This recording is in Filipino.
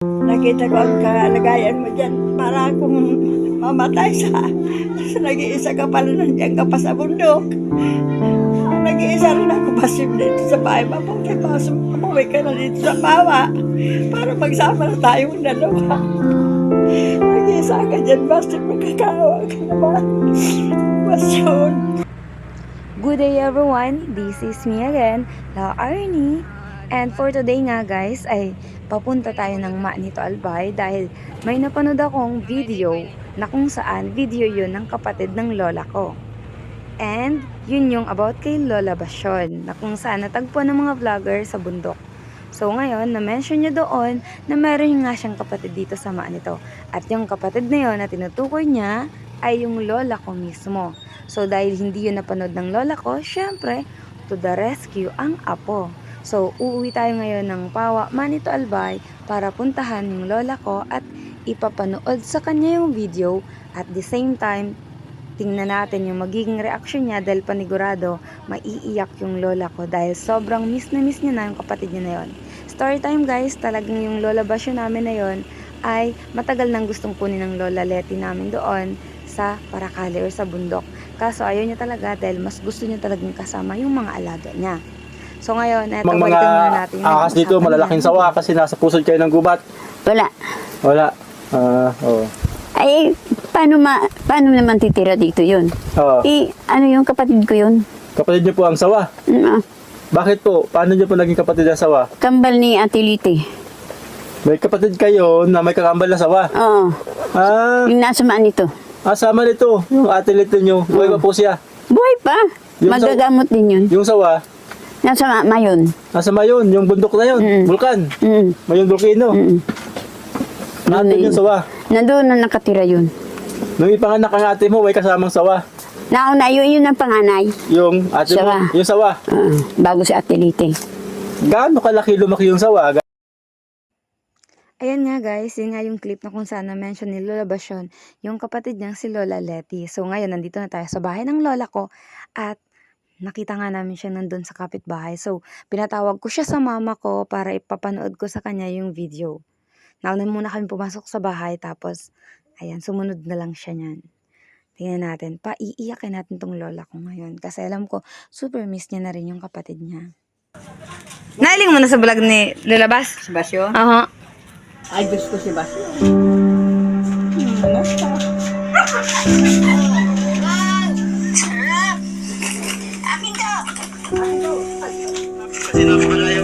Nakita ko ang kalagayan mo dyan para akong mamatay sa nag-iisa ka pala nandiyan ka pa sa bundok. Nag-iisa rin ako pasim dito sa bahay. Mabuti pa, umuwi ka na dito sa bawa para magsama na tayong dalawa. Nag-iisa ka dyan, basta magkakawa ka naman. Basyon. Good day everyone, this is me again, La Arnie. And for today nga guys, ay papunta tayo ng Manito Albay dahil may napanood akong video na kung saan video yun ng kapatid ng lola ko. And yun yung about kay Lola Basyon na kung saan natagpuan ng mga vlogger sa bundok. So ngayon, na-mention niya doon na meron nga siyang kapatid dito sa Manito. At yung kapatid na yun na tinutukoy niya ay yung lola ko mismo. So dahil hindi yun napanood ng lola ko, syempre, to the rescue ang apo. So uuwi tayo ngayon ng Pawa, Manito Albay para puntahan yung lola ko at ipapanood sa kanya yung video. At the same time, tingnan natin yung magiging reaksyon niya dahil panigurado maiiyak yung lola ko dahil sobrang miss niya na yung kapatid niya na yun. Story time guys, talagang yung lola Basyon namin na yun ay matagal nang gustong kunin ng lola Leti namin doon sa Paracale or sa bundok. Kaso ayaw niya talaga dahil mas gusto niya talagang kasama yung mga alaga niya. So ngayon, eto, balikan muna natin yung akas dito, malalaking sawa kasi nasa pusod kayo ng gubat. Wala. Wala. Oo. Ay, paano naman titira dito yun? Oo. Ano yung kapatid ko yun? Kapatid niyo po ang sawa. Bakit po? Paano niyo po naging kapatid ang sawa? Kambal ni Atilite. May kapatid kayo na may kakambal na sawa. Oo. Yung nasa maan nito. Sama nito. Yung atelito niyo. Buhay pa po siya. Buhay pa. Yung Magagamot din yun. Yung sawa, Nasa mayon. nasa Mayon. Yung bundok na yun. Vulkan. Mayon Volcano. Nandun yung sawa. Nandoon na nakatira yun. Nung ipanganak ang ate mo, may kasamang sawa. Nauna yun ang panganay. Yung ate Sawa. mo, yung sawa. Bago si Atilite. Gaano kalaki lumaki yung sawa? Ayan nga guys, yun nga yung clip na kung saan na-mention ni Lola Basyon, yung kapatid niyang si Lola Leti. So ngayon, nandito na tayo sa bahay ng lola ko at nakita nga namin siya nandun sa kapitbahay. So pinatawag ko siya sa mama ko para ipapanood ko sa kanya yung video. Nauna muna kami pumasok sa bahay tapos, ayan, sumunod na lang siya niyan. Tingnan natin, paiiyakin natin tong lola ko ngayon kasi alam ko, super miss niya na rin yung kapatid niya. Nailing mo na sa vlog ni Lola Bas? Si Basyon? Aha. Ay, gusto si Basyon. Kasi namin malayo